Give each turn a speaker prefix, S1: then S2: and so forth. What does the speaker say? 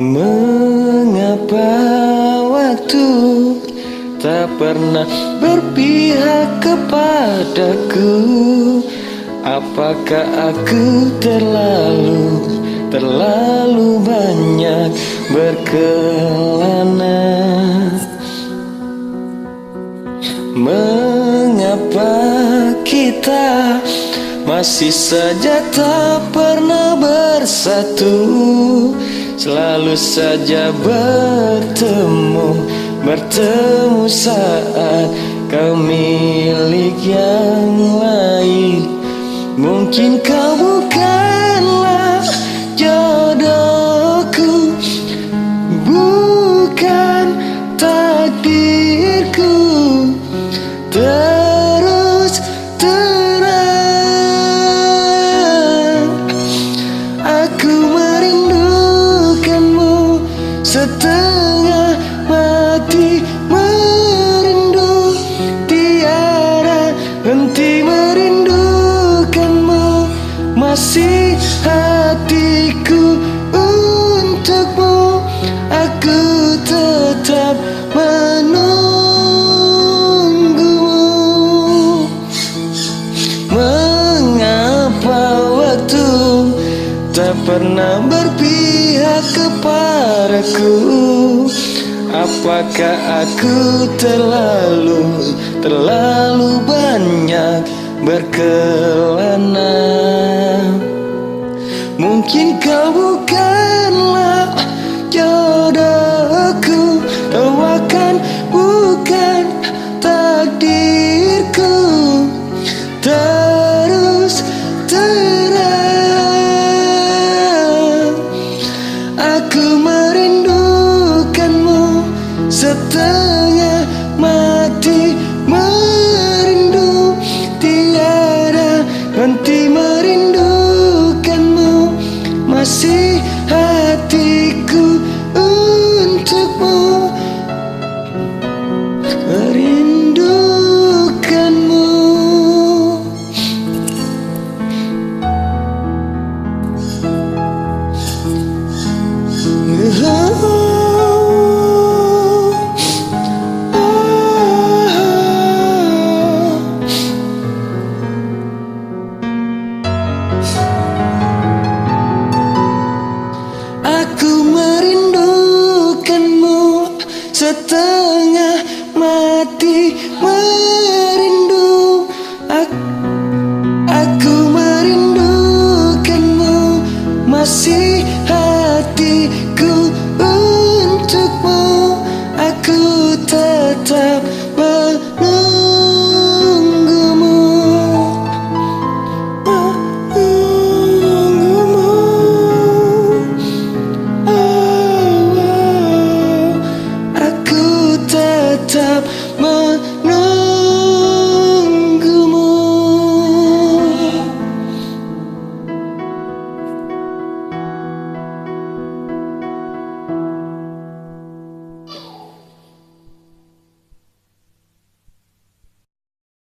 S1: Mengapa waktu tak pernah berpihak kepadaku? Apakah aku terlalu banyak berkelana? Mengapa kita masih saja tak pernah bersatu? Selalu saja bertemu saat kau milik yang lain. Mungkin kau bukanlah jodohku, bukan takdirku. Terus terang aku merindukanmu, setengah mati merindu, tiada henti merindukanmu. Masih hatiku untukmu, aku tetap menunggumu. Mengapa waktu tak pernah berpihak kepadaku? Apakah aku terlalu banyak berkelana? Mungkin kau bukanlah jodohku, kau akan bukan takdirku. Terus terang aku merindukanmu, setengah mati merindu, tiada henti merindukanmu. Masih hatiku untukmu, merindukanmu. Aku merindukanmu, setengah mati